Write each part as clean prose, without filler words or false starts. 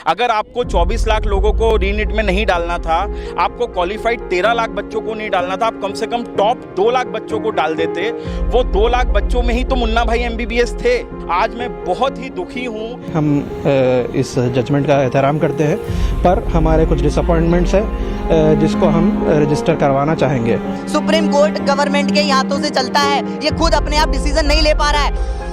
अगर आपको 24 लाख लोगों को रीनीट में नहीं डालना था, आपको क्वालिफाइड 13 लाख बच्चों को नहीं डालना था, आप कम से कम टॉप 2 लाख बच्चों को डाल देते। वो 2 लाख बच्चों में ही तो मुन्ना भाई MBBS थे। आज मैं बहुत ही दुखी हूँ। हम इस जजमेंट का एहतराम करते हैं, पर हमारे कुछ डिसअपॉइंटमेंट्स है जिसको हम रजिस्टर करवाना चाहेंगे। सुप्रीम कोर्ट गवर्नमेंट के ही हाथों से चलता है, ये खुद अपने आप डिसीजन नहीं ले पा रहा है।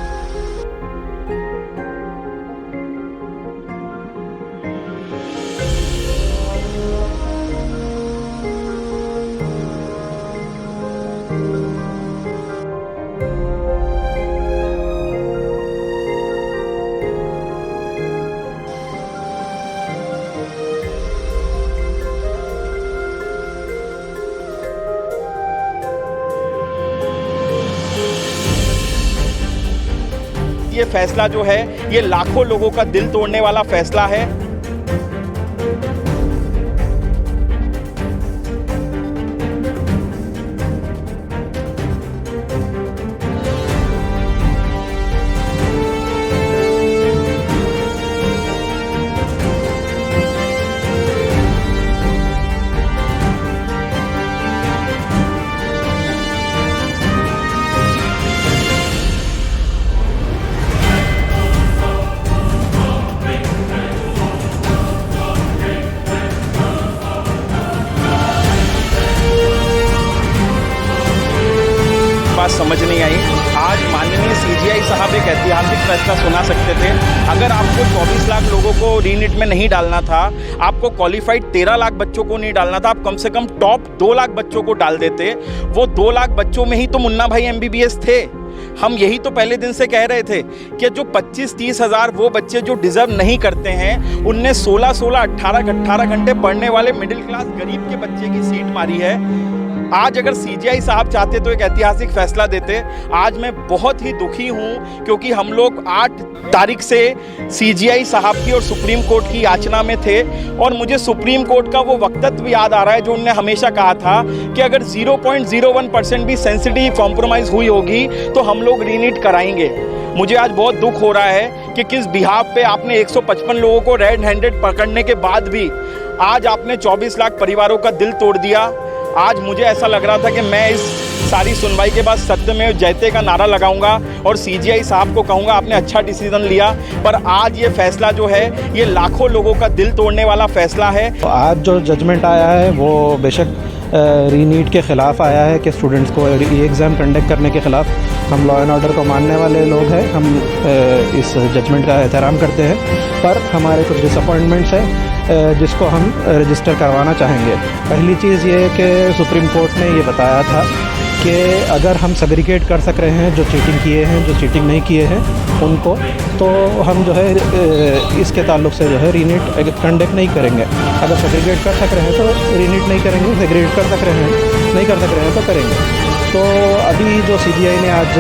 ये फैसला जो है, ये लाखों लोगों का दिल तोड़ने वाला फैसला है। बात समझ नहीं आई। आज माननीय CJI साहब एक ऐतिहासिक फैसला सुना सकते थे। अगर आपको 24 लाख लोगों को रीनीट में नहीं डालना था, आपको क्वालिफाइड 13 लाख बच्चों को नहीं डालना था, आप कम से कम टॉप 2 लाख बच्चों को डाल देते। वो 2 लाख बच्चों में ही तो मुन्ना भाई MBBS थे। हम यही तो पहले दिन से कह रहे थे कि जो 25-30 हज़ार वो बच्चे जो डिज़र्व नहीं करते हैं, उनने 16-16, 18-18 घंटे पढ़ने वाले मिडिल क्लास गरीब के बच्चे की सीट मारी है। आज अगर CJI साहब चाहते तो एक ऐतिहासिक फैसला देते। आज मैं बहुत ही दुखी हूँ क्योंकि हम लोग 8 तारीख से CJI साहब की और सुप्रीम कोर्ट की याचना में थे, और मुझे सुप्रीम कोर्ट का वो वक्तव्य याद आ रहा है जो उन्होंने हमेशा कहा था कि अगर 0.01% भी सेंसिटिव कॉम्प्रोमाइज़ हुई होगी तो हम लोग रीनीट कराएंगे। मुझे आज बहुत दुख हो रहा है कि किस बिहाफ पे आपने 155 लोगों को रेड हैंडेड पकड़ने के बाद भी आज आपने 24 लाख परिवारों का दिल तोड़ दिया। आज मुझे ऐसा लग रहा था कि मैं इस सारी सुनवाई के बाद सत्यमेव जयते का नारा लगाऊंगा और CJI साहब को कहूंगा आपने अच्छा डिसीजन लिया, पर आज ये फैसला जो है, ये लाखों लोगों का दिल तोड़ने वाला फैसला है। तो आज जो जजमेंट आया है वो बेशक रीनीट के ख़िलाफ़ आया है कि स्टूडेंट्स को एग्ज़ाम कंडक्ट करने के ख़िलाफ़। हम लॉ एंड ऑर्डर को मानने वाले लोग हैं, हम इस जजमेंट का एहतराम करते हैं, पर हमारे कुछ डिसअपॉइंटमेंट्स हैं जिसको हम रजिस्टर करवाना चाहेंगे। पहली चीज़ ये कि सुप्रीम कोर्ट ने ये बताया था कि अगर हम सेग्रीगेट कर सक रहे हैं जो चीटिंग किए हैं, जो चीटिंग नहीं किए हैं उनको, तो हम जो है इसके ताल्लुक से जो है रीनीट कंडक्ट नहीं करेंगे। अगर सेग्रीगेट कर सक रहे हैं तो रीनीट नहीं करेंगे, सेग्रीगेट कर सक रहे हैं नहीं कर सक रहे हैं तो करेंगे। तो अभी जो CJI ने आज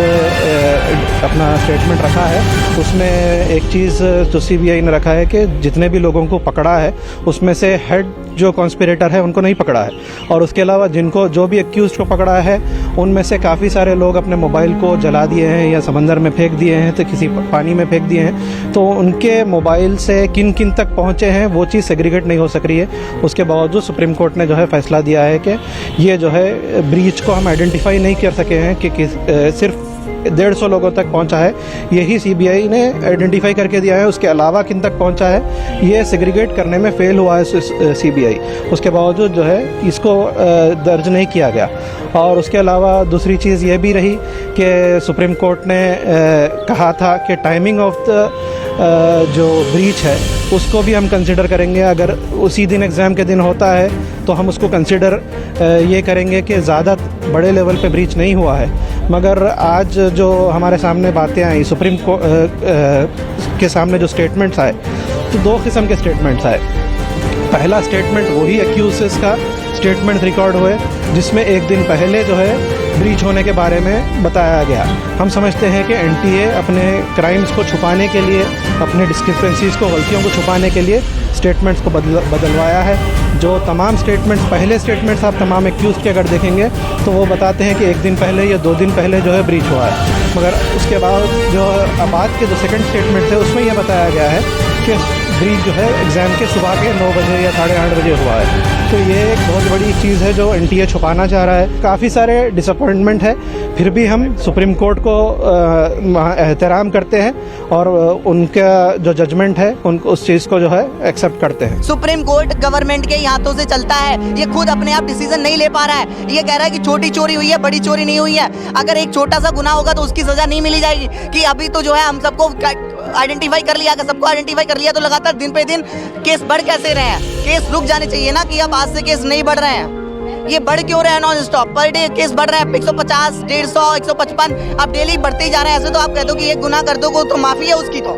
अपना स्टेटमेंट रखा है उसमें एक चीज़ जो CBI ने रखा है कि जितने भी लोगों को पकड़ा है उसमें से हेड जो कॉन्स्पिरेटर है उनको नहीं पकड़ा है, और उसके अलावा जिनको जो भी एक्यूज को पकड़ा है उनमें से काफ़ी सारे लोग अपने मोबाइल को जला दिए हैं या समंदर में फेंक दिए हैं, तो किसी पानी में फेंक दिए हैं। तो उनके मोबाइल से किन किन तक पहुँचे हैं वो चीज़ सेग्रीगेट नहीं हो सक रही है। उसके बावजूद सुप्रीम कोर्ट ने जो है फैसला दिया है कि ये जो है ब्रीच को हम आइडेंटिफाई नहीं कर सके हैं कि सिर्फ 150 लोगों तक पहुंचा है, यही CBI ने आइडेंटिफाई करके दिया है। उसके अलावा किन तक पहुंचा है ये सेग्रीगेट करने में फेल हुआ है CBI। उसके बावजूद जो है इसको दर्ज नहीं किया गया। और उसके अलावा दूसरी चीज़ ये भी रही कि सुप्रीम कोर्ट ने कहा था कि टाइमिंग ऑफ द जो ब्रीच है उसको भी हम कंसिडर करेंगे। अगर उसी दिन एग्ज़ाम के दिन होता है तो हम उसको कंसिडर ये करेंगे कि ज़्यादा बड़े लेवल पे ब्रीच नहीं हुआ है। मगर आज जो हमारे सामने बातें आई, सुप्रीम कोर्ट के सामने जो स्टेटमेंट्स आए, तो 2 किस्म के स्टेटमेंट्स आए। पहला स्टेटमेंट वही एक्यूजेस का स्टेटमेंट रिकॉर्ड हुए जिसमें एक दिन पहले जो है ब्रीच होने के बारे में बताया गया। हम समझते हैं कि NTA अपने क्राइम्स को छुपाने के लिए, अपने डिस्क्रिपेंसीज को, गलतियों को छुपाने के लिए स्टेटमेंट्स को बदलवाया है। जो तमाम स्टेटमेंट्स, पहले स्टेटमेंट्स आप तमाम एक्यूज़ के अगर देखेंगे तो वो बताते हैं कि एक दिन पहले या 2 दिन पहले जो है ब्रीच हुआ है। मगर उसके बाद जो बाद के जो सेकंड स्टेटमेंट है उसमें यह बताया गया है कि ब्रीच जो है एग्ज़ाम के सुबह के 9 बजे या 8:30 बजे हुआ है। तो ये एक बहुत बड़ी चीज़ है जो एनटीए छुपाना चाह रहा है। काफ़ी सारे डिसअपॉइंटमेंट है, फिर भी हम सुप्रीम कोर्ट को एहतराम करते हैं और उनका जो जजमेंट है उनको उस चीज़ को जो है एक्सेप्ट करते हैं। सुप्रीम कोर्ट गवर्नमेंट के ही हाथों से चलता है, ये खुद अपने आप डिसीजन नहीं ले पा रहा है। ये कह रहा है कि छोटी चोरी हुई है, बड़ी चोरी नहीं हुई है। अगर एक छोटा सा गुनाह होगा तो उसकी सजा नहीं मिली जाएगी कि अभी तो जो है हम सबको आइडेंटिफाई कर लिया, अगर सबको आइडेंटिफाई कर लिया तो लगातार दिन पे दिन केस बढ़ कैसे रहे हैं? केस रुक जाने चाहिए ना कि अब आज से केस नहीं बढ़ रहे हैं। ये बढ़ क्यों रहे हैं non stop? Per day case बढ़ रहे हैं 150, 150, 155, अब डेली बढ़ते ही जा रहे हैं। ऐसे तो आप कह दो कि एक गुनाह कर दो तो माफी है उसकी तो